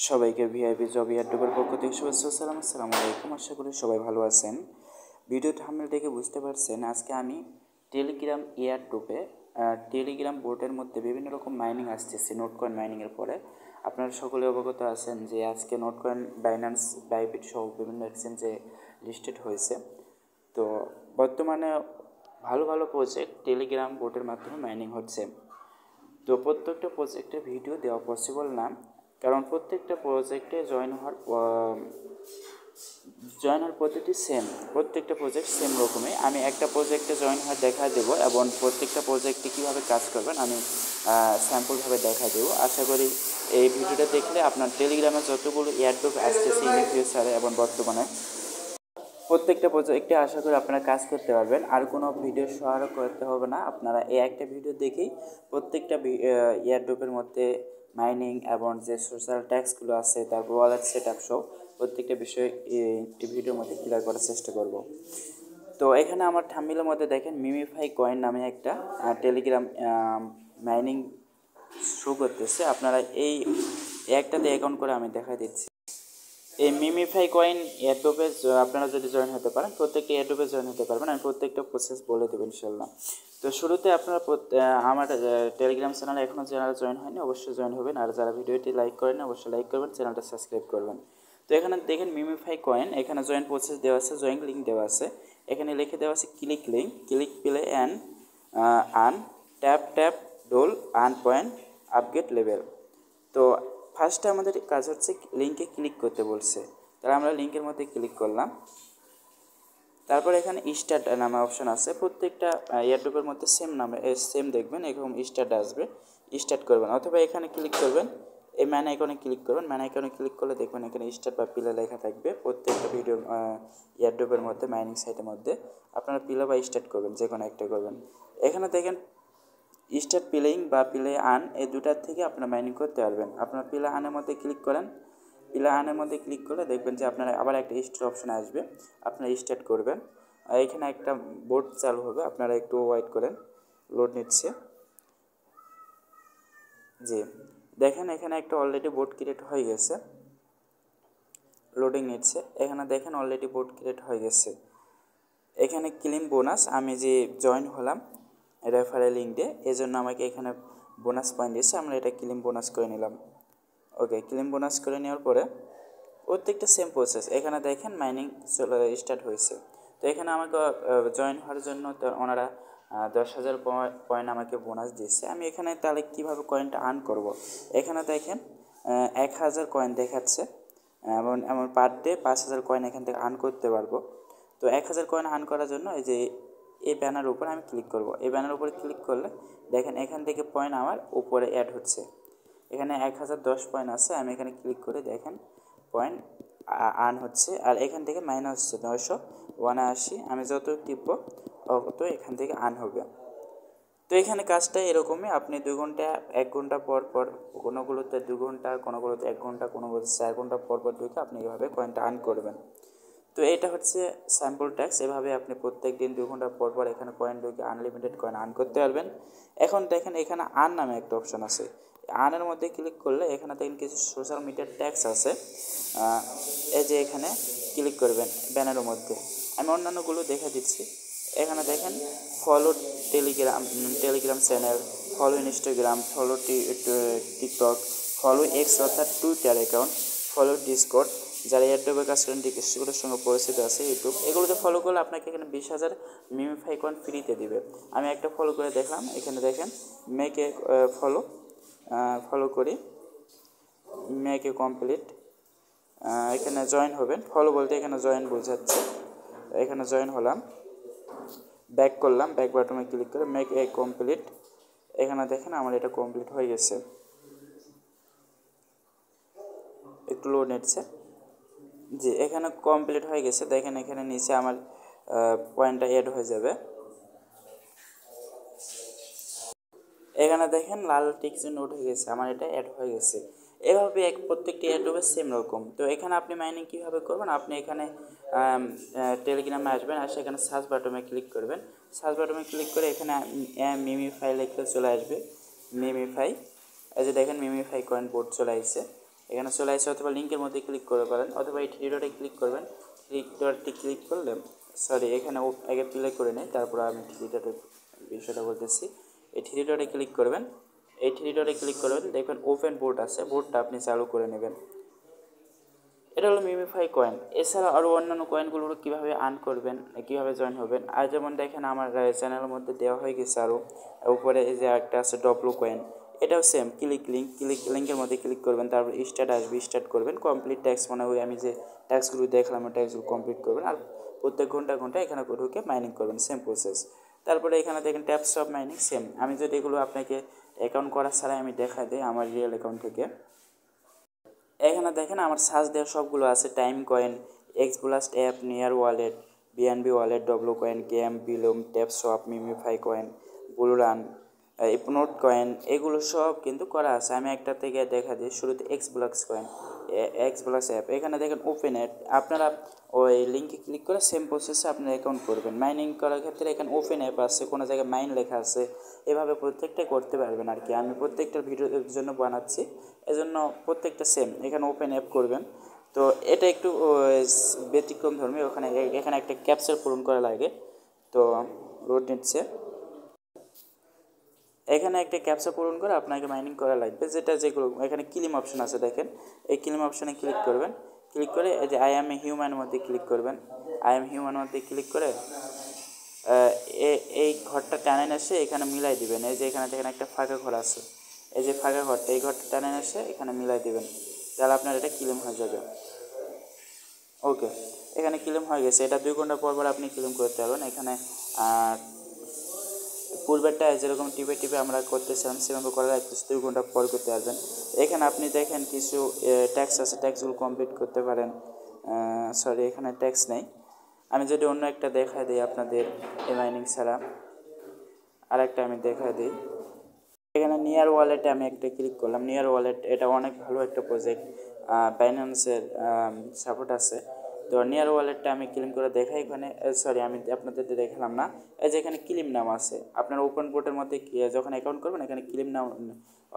সবাইকে VIP job ইয়ারটুকুর পক্ষ থেকে শুভেচ্ছা আসসালামু আলাইকুম। আশা করি সবাই ভালো আছেন। ভিডিও থাম্বনেল দেখে বুঝতে পারছেন আজকে আমি টেলিগ্রাম এয়ারটুপে টেলিগ্রাম বোর্ডের মধ্যে বিভিন্ন রকম মাইনিং আসতেছে নোটকয়েন মাইনিংয়ের পরে। আপনারা সকলে অবগত আছেন যে আজকে নোটকয়েন বাইন্যান্স বাইবিট সহ বিভিন্ন এক্সচেঞ্জে লিস্টেড হয়েছে। তো বর্তমানে ভালো ভালো প্রজেক্ট টেলিগ্রাম বোর্ডের মাধ্যমে মাইনিং হচ্ছে। তো প্রত্যেকটা প্রজেক্টে ভিডিও দেওয়া পসিবল না, কারণ প্রত্যেকটা প্রজেক্টে জয়েন হওয়ার পদ্ধতি সেম, প্রত্যেকটা প্রজেক্ট সেম রকমই। আমি একটা প্রজেক্টে জয়েন হওয়ার দেখা দেবো এবং প্রত্যেকটা প্রজেক্টে কীভাবে কাজ করবেন আমি স্যাম্পলভাবে দেখা দেবো। আশা করি এই ভিডিওটা দেখলে আপনার টেলিগ্রামে যতগুলো এয়ারড্রপ আসতেছে ইন ফিউচারে এবং বর্তমানে প্রত্যেকটা প্রজেক্টে আশা করি আপনারা কাজ করতে পারবেন। আর কোনো ভিডিও সহায়ক করতে হবে না, আপনারা এই একটা ভিডিও দেখেই প্রত্যেকটা এয়ারড্রপের মধ্যে মাইনিং এবং যে সোশ্যাল ট্যাক্সগুলো আছে তারপর ওয়ালেট সেট আপ সহ প্রত্যেকটা বিষয় এই ভিডিওর মধ্যে ক্লিয়ার করার চেষ্টা করব। তো এখানে আমার থাম্বনেলের মধ্যে দেখেন মিমিফাই কয়েন নামে একটা টেলিগ্রাম মাইনিং শো করতেছে। আপনারা এই একটাতে অ্যাকাউন্ট করে আমি দেখা দিচ্ছি। এই মিমিফাই কয়েন এয়ারড্রপে আপনারা যদি জয়েন হতে পারেন, প্রত্যেকটা এয়ারড্রপে জয়েন হতে পারবেন। আমি প্রত্যেকটা প্রসেস বলে দেবো ইনশাল্লাহ। তো শুরুতে আপনারা আমার টেলিগ্রাম চ্যানেলে এখনও যারা জয়েন হয়নি অবশ্যই জয়েন হবেন, আর যারা ভিডিওটি লাইক করেন অবশ্যই লাইক করবেন, চ্যানেলটা সাবস্ক্রাইব করবেন। তো এখানে দেখেন মিমিফাই কয়েন, এখানে জয়েন প্রসেস দেওয়া আছে, জয়েন লিঙ্ক দেওয়া আছে, এখানে লিখে দেওয়া আছে click link, click play and আন ট্যাপ ট্যাপ ডোল আন পয়েন্ট আপগ্রেড লেভেল। তো ফার্স্টে আমাদের কাজ হচ্ছে লিঙ্কে ক্লিক করতে বলছে, তাহলে আমরা লিঙ্কের মধ্যে ক্লিক করলাম। তারপর এখানে স্টার্ট নামে অপশন আছে, প্রত্যেকটা এয়ারড্রপের মধ্যে সেম নামে সেম দেখবেন এরকম স্টার্ট আসবে, স্টার্ট করবেন অথবা এখানে ক্লিক করবেন, এই ম্যান আইকনে ক্লিক করবেন। ম্যান আইকনে ক্লিক করলে দেখবেন এখানে স্টার্ট বা পিলে লেখা থাকবে প্রত্যেকটা ভিডিও এয়ারড্রপের মধ্যে মাইনিং সাইটের মধ্যে। আপনারা পিলে বা স্টার্ট করবেন, যে কোনো একটা করবেন। এখানে দেখেন স্টার্ট পিলেইং বা পিলে আন, এই দুটার থেকে আপনারা মাইনিং করতে পারবেন। আপনারা পিলে আনের মধ্যে ক্লিক করেন, পিলে আনের মধ্যে ক্লিক করলে দেখবেন যে আপনারা আবার একটা স্টার্ট অপশন আসবে, আপনারা স্টার্ট করবেন। এখানে একটা বোর্ড চালু হবে, আপনারা একটু ওয়েট করেন, লোড নিচ্ছে। জি দেখেন এখানে একটা অলরেডি বোর্ড ক্রিয়েট হয়ে গেছে, লোডিং নিচ্ছে। এখানে দেখেন অলরেডি বোর্ড ক্রিয়েট হয়ে গেছে। এখানে ক্লেম বোনাস, আমি যে জয়েন হলাম রেফারেল লিঙ্কে, এই জন্য আমাকে এখানে বোনাস পয়েন্ট দিয়েছে, আমরা এটা ক্লেম বোনাস করে নিলাম। ওকে, ক্লেম বোনাস করে নেওয়ার পরে প্রত্যেকটা সেম প্রসেস। এখানে দেখেন মাইনিং স্টার্ট হয়েছে। তো এখানে আমাকে জয়েন হওয়ার জন্য ওনারা 10,000 পয়েন্ট আমাকে বোনাস দিচ্ছে। আমি এখানে তাহলে কীভাবে কয়েনটা আর্ন করব, এখানে দেখেন 1,000 কয়েন দেখাচ্ছে এবং আমার পার ডে 5,000 কয়েন এখান থেকে আর্ন করতে পারবো। তো 1,000 কয়েন আর্ন করার জন্য এই যে এই ব্যানার উপর আমি ক্লিক করব। এই ব্যানার উপরে ক্লিক করলে দেখেন এখান থেকে পয়েন্ট আমার উপরে অ্যাড হচ্ছে। এখানে 1,010 পয়েন্ট আছে, আমি এখানে ক্লিক করে দেখেন পয়েন্ট আর্ন হচ্ছে। আর এখান থেকে মাইনাস হচ্ছে 979, আমি যত টিপব তত এখান থেকে আর্ন হবে। তো এখানে কাজটা এরকমই, আপনি 2 ঘন্টা 1 ঘন্টা পর পর, কোনোগুলোতে 2 ঘন্টা, কোনোগুলোতে 1 ঘন্টা, কোনোগুলোতে 4 ঘন্টা পর পর ঢুকে আপনি এভাবে কয়েনটা আর্ন করবেন। তো এটা হচ্ছে স্যাম্পল ট্যাক্স, এভাবে আপনি প্রত্যেক দিন 2 ঘন্টা পর পর এখানে কয়েন ঢুকে আনলিমিটেড কয়েন আর্ন করতে পারবেন। এখন দেখেন এখানে আর্ন নামে একটা অপশন আছে, আর্নের মধ্যে ক্লিক করলে এখানে দেখেন কিছু সোশ্যাল মিডিয়ার ট্যাক্স আছে। এই যে এখানে ক্লিক করবেন ব্যানারের মধ্যে, আমি অন্যান্যগুলো দেখে দিচ্ছি। এখানে দেখেন follow Telegram channel, follow Instagram, follow TikTok, follow x অর্থাৎ টুইটার অ্যাকাউন্ট, ফলো ডিসকর্ড, যারা এয়ারটেলের কাজ করেন ডিসকর্ডের সঙ্গে পরিচিত আছে, ইউটিউব, এগুলোতে ফলো করলে আপনাকে এখানে 20,000 মিমিফাই কয়েন ফ্রিতে দিবে। আমি একটা ফলো করে দেখলাম, এখানে দেখেন মেকে ফলো করি, মেকে কমপ্লিট, এখানে জয়েন হবেন। ফলো বলতে এখানে জয়েন বোঝাচ্ছে, এখানে জয়েন হলাম, ব্যাক করলাম, ব্যাক বাটনে ক্লিক করে মেক এ কমপ্লিট। এখানে দেখেন আমার এটা কমপ্লিট হয়ে গেছে, একটু লোড নিচ্ছে। জি এখানে কমপ্লিট হয়ে গেছে, দেখেন এখানে নিচে আমার পয়েন্টটা অ্যাড হয়ে যাবে। এখানে দেখেন লাল টিকচিহ্ন উঠে গেছে, আমার এটা অ্যাড হয়ে গেছে। এভাবে প্রত্যেকটি অ্যাড্রপে সেম রকম। তো এখানে আপনি মাইনিং কীভাবে করবেন, আপনি এখানে টেলিগ্রামে আসবেন, আর সেখানে সার্চ বাটনে ক্লিক করবেন। সার্চ বাটনে ক্লিক করে এখানে মিমিফাই লিখলে চলে আসবে, মিমিফাই। এই যে দেখেন মিমিফাই কয়েন বোর্ড চলে আসছে। এখানে চলে আসে, অথবা লিঙ্কের মধ্যে ক্লিক করতে পারেন, অথবা এই থ্রি ডটে ক্লিক করবেন। থ্রি ডটটি ক্লিক করলে, সরি এখানে আগে প্লে করে নেই, তারপর আমি থ্রি ডটের বিষয়টা বলতেছি। এই থ্রি ডটে ক্লিক করবেন, এই থ্রি ডটে ক্লিক করবেন, দেখবেন ওপেন বোর্ড আছে, বোর্ডটা আপনি চালু করে নেবেন। এটা হলো মিমিফাই কয়েন। এছাড়া আরও অন্যান্য কয়েনগুলো কীভাবে আর্ন করবেন, কীভাবে জয়েন হবেন, আর যেমন দেখেন আমার চ্যানেলের মধ্যে দেওয়া হয়ে গেছে। আরও উপরে এই যে একটা আছে ডব্লু কয়েন, এটাও সেম, লিঙ্কের মধ্যে ক্লিক করবেন, তারপর স্টার্ট আসবে, স্টার্ট করবেন, কমপ্লিট ট্যাক্স মানে ওই আমি যে ট্যাক্সগুলো দেখলাম ওই ট্যাক্সগুলো কমপ্লিট করবেন, আর প্রত্যেক ঘন্টা এখানে ঢুকে মাইনিং করবেন, সেম প্রসেস। তারপরে এখানে দেখেন ট্যাপস অফ মাইনিং সেম। আমি যদি এগুলো আপনাকে অ্যাকাউন্ট করা ছাড়াই আমি দেখা দিই আমার রিয়েল অ্যাকাউন্ট থেকে। এখানে দেখেন আমার সার্চ দেওয়া সবগুলো আছে, time coin, xblast app, near wallet, BNB wallet, W coin, game, বিলুম, tapswap, memefi coin, bull run, not coin, এগুলো সব কিন্তু করা আছে। আমি একটা থেকে দেখা দিই, শুরুতে এক্সব্লাক্স কয়েন, এক্সব্লাক্স অ্যাপ। এখানে দেখেন ওপেন অ্যাপ, আপনারা ওই লিঙ্কে ক্লিক করে সেম প্রসেসে আপনার অ্যাকাউন্ট করবেন। মাইনিং করার ক্ষেত্রে এখানে ওপেন অ্যাপ আছে, কোনো জায়গায় মাইন লেখা আছে, এভাবে প্রত্যেকটাই করতে পারবেন আর কি। আমি প্রত্যেকটা ভিডিওর জন্য বানাচ্ছি, এজন্য প্রত্যেকটা সেম। এখানে ওপেন অ্যাপ করবেন। তো এটা একটু ব্যতিক্রম ধর্মী, এখানে একটা ক্যাপচার পূরণ করা লাগে, তো লোড নিচ্ছে। এখানে একটা ক্যাপচা পূরণ করে আপনাকে মাইনিং করা লাগবে, যেগুলো এখানে ক্লিম অপশন আছে দেখেন, এই ক্লিম অপশনে ক্লিক করবেন। ক্লিক করে এই যে আই এম এ হিউম্যানের মধ্যে ক্লিক করবেন। আই এম হিউম্যানের মধ্যে ক্লিক করে এই ঘরটা টানে এসে এখানে মিলাই দিবেন। এই যে এখানে দেখেন একটা ফাঁকা ঘর আছে, এই যে ফাঁকা ঘরটা, এই ঘরটা টানে এসে এখানে মিলাই দিবেন, তাহলে আপনার এটা ক্লেম হয়ে যাবে। ওকে, এখানে ক্লেম হয়ে গেছে। এটা 2 ঘন্টা পর আপনি ক্লেম করতে পারবেন। এখানে পূর্বেরটা যেরকম টিপে টিপে আমরা করতেছিলাম সেভাবে করা লাগতেছে, 2 ঘন্টা পর করতে পারবেন। এখানে আপনি দেখেন কিছু ট্যাক্স আছে, ট্যাক্সগুলো কমপ্লিট করতে পারেন। সরি এখানে ট্যাক্স নেই। আমি যদি অন্য একটা দেখা দিই আপনাদের, এই মাইনিং ছাড়া আরেকটা আমি দেখা দিই। এখানে নিয়ার ওয়ালেটে আমি একটা ক্লিক করলাম। নিয়ার ওয়ালেট এটা অনেক ভালো একটা প্রজেক্ট, বাইন্যান্সের সাপোর্ট আছে। তো নিয়ার ওয়ালেটটা আমি ক্লিম করে দেখাই। এখানে সরি আমি আপনাদের দেখালাম না, এই যে এখানে ক্লিম নাম আছে। আপনার ওপেন বোর্ডের মধ্যে যখন অ্যাকাউন্ট করবেন এখানে ক্লিম নাম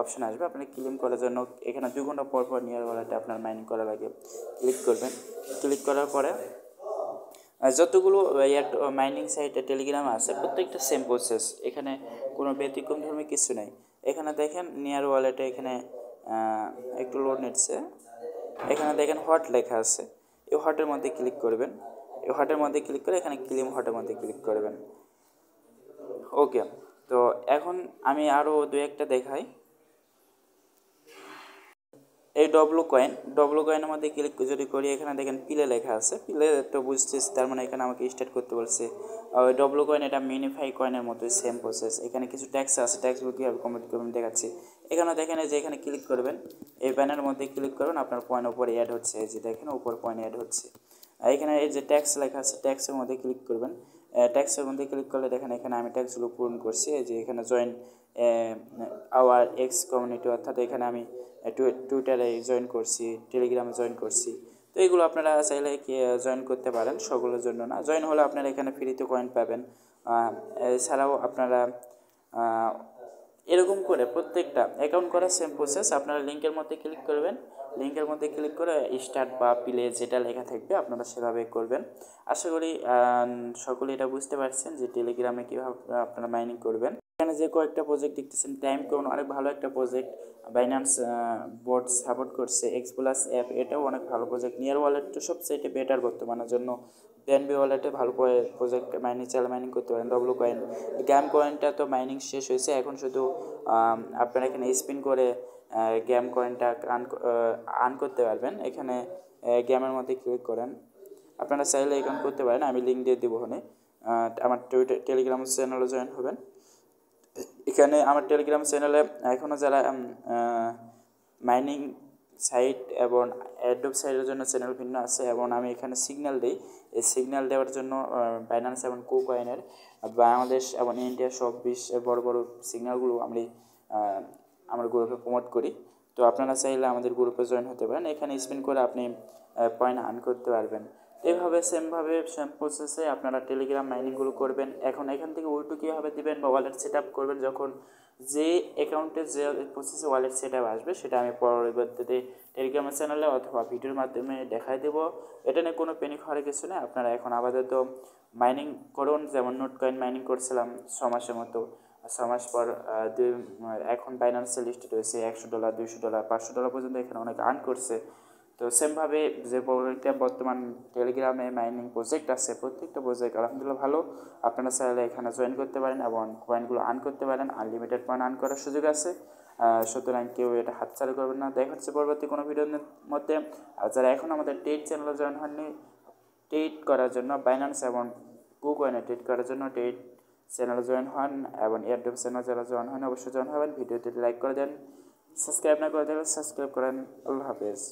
অপশন আসবে, আপনি ক্লেম করার জন্য এখানে 2 ঘন্টা পর নিয়ার ওয়ালেটে আপনার মাইনিং করা লাগে। ক্লিক করবেন, ক্লিক করার পরে যতগুলো মাইনিং সাইটে টেলিগ্রাম আছে প্রত্যেকটা সেম প্রসেস, এখানে কোনো ব্যতিক্রম ধর্মী কিছু নেই। এখানে দেখেন নিয়ার ওয়ালেটে এখানে একটু লোড নিচ্ছে। এখানে দেখেন হট লেখা আছে, এই হটের মধ্যে ক্লিক করবেন। এই হটের মধ্যে ক্লিক করে এখানে ক্লেম হটের মধ্যে ক্লিক করবেন। ওকে, তো এখন আমি আরও 2-1টা দেখাই। এই ডব্লু কয়েনের মধ্যে ক্লিক যদি করি, এখানে দেখেন পিলে লেখা আছে, পিলে তো বুঝতেছি, তার মানে এখানে আমাকে স্টার্ট করতে বলছে। ওই ডব্লু কয়েন এটা মিনিফাই কয়েনের মতো সেম প্রসেস। এখানে কিছু ট্যাক্স আছে, ট্যাক্সগুলো কীভাবে কমপ্লিট করবেন দেখাচ্ছি। এখানে দেখেন যে এখানে ক্লিক করবেন, এই প্যানের মধ্যে ক্লিক করবেন, আপনার পয়েন্ট উপরে অ্যাড হচ্ছে, এই যে দেখেন উপর পয়েন্ট অ্যাড হচ্ছে। এখানে এই যে ট্যাক্স লেখা আছে, ট্যাক্সের মধ্যে ক্লিক করবেন। ট্যাক্সের মধ্যে ক্লিক করলে দেখেন এখানে আমি ট্যাক্সগুলো পূরণ করছি। এই যে এখানে জয়েন আওয়ার এক্স কমিউনিটি, অর্থাৎ এখানে আমি টুইটারে জয়েন করছি, টেলিগ্রামে জয়েন করছি। তো এগুলো আপনারা চাইলে জয়েন করতে পারেন, সকলের জন্য না। জয়েন হলে আপনারা এখানে ফ্রিতে কয়েন পাবেন। এছাড়াও আপনারা এরকম করে প্রত্যেকটা অ্যাকাউন্ট করার সেম প্রসেস। আপনারা লিঙ্কের মধ্যে ক্লিক করবেন, লিঙ্কের মধ্যে ক্লিক করে স্টার্ট বা প্লে যেটা লেখা থাকবে আপনারা সেভাবে করবেন। আশা করি সকলে এটা বুঝতে পারছেন যে টেলিগ্রামে কীভাবে আপনারা মাইনিং করবেন। এখানে যে কয়েকটা প্রজেক্ট দেখতেছেন, টাইম কোন অনেক ভালো একটা প্রজেক্ট, বাইন্যান্স বোর্ড সাপোর্ট করছে, এক্সপ্লাস অ্যাপ এটাও অনেক ভালো প্রজেক্ট। নিয়ার ওয়ালেট তো সবচেয়ে বেটার বর্তমানের জন্য। বিএনবি ওয়ালেটে ভালো প্রজেক্ট মাইনিং করতে পারেন। ডব্লু কয়েন, গ্যাম কয়েনটা তো মাইনিং শেষ হয়েছে, এখন শুধু আপনারা এখানে স্পিন করে গ্যাম কয়েনটা আর্ন করতে পারবেন। এখানে গেমের মধ্যে ক্লিক করেন, আপনারা চাইলে অ্যাকাউন্ট করতে পারেন, আমি লিঙ্ক দিয়ে দেবো ওখানে। আমার টেলিগ্রাম চ্যানেলে জয়েন হবেন। এখানে আমার টেলিগ্রাম চ্যানেলে এখনও যারা মাইনিং সাইট এবং অ্যাডোব সাইটের জন্য চ্যানেল ভিন্ন আছে, এবং আমি এখানে সিগন্যাল দিই। এই সিগন্যাল দেওয়ার জন্য বাইন্যান্স এবং কুকয়েনের বাংলাদেশ এবং ইন্ডিয়ার সব বড় বড় সিগন্যালগুলো আমি আমার গ্রুপে প্রমোট করি। তো আপনারা চাইলে আমাদের গ্রুপে জয়েন হতে পারেন, এখানে স্পিন করে আপনি পয়েন্ট আর্ন করতে পারবেন। এইভাবে সেম প্রসেসে আপনারা টেলিগ্রাম মাইনিংগুলো করবেন। এখন এখান থেকে উইড্রো কীভাবে দেবেন বা ওয়ালেট সেট আপ করবেন, যে অ্যাকাউন্টে যে প্রসেসে ওয়ালেট সেট আপ আসবে সেটা আমি পরবর্তীতে টেলিগ্রাম চ্যানেলে অথবা ভিডিওর মাধ্যমে দেখাই দেবো। এটা নিয়ে কোনো প্যানিক হওয়ার কিছু নেই। আপনারা এখন আপাতত মাইনিং করুন, যেমন নোট কয়েন মাইনিং করছিলাম 6 মাসের মতো। 6 মাস পর এখন বাইন্যান্সের লিস্টে রয়েছে $100, $200, $500 পর্যন্ত এখানে অনেক আর্ন করছে। তো সেমভাবে যে প্রজেক্টটা বর্তমান টেলিগ্রামে মাইনিং প্রজেক্ট আছে, প্রত্যেকটা প্রজেক্ট আলহামদুলিল্লাহ ভালো। আপনারা চাইলে এখানে জয়েন করতে পারেন এবং কয়েনগুলো আর্ন করতে পারেন। আনলিমিটেড পয়েন্ট আর্ন করার সুযোগ আছে। সুতরাং কেউ এটা হাতছাড়া করবেন না। দেখা হচ্ছে পরবর্তী কোনো ভিডিওর মধ্যে। আর যারা এখন আমাদের টেট চ্যানেলে জয়েন হননি, ট্রেড করার জন্য বাইন্যান্স এবং কুকয়েনে ট্রেড করার জন্য ট্রেড চ্যানেলে জয়েন হন এবং এয়ারড্রপ চ্যানেল যারা জয়েন হন অবশ্যই জয়েন হবেন। ভিডিওটি লাইক করে দেন, সাবস্ক্রাইব না করে দেবেন সাবস্ক্রাইব করেন। আল্লাহ হাফেজ।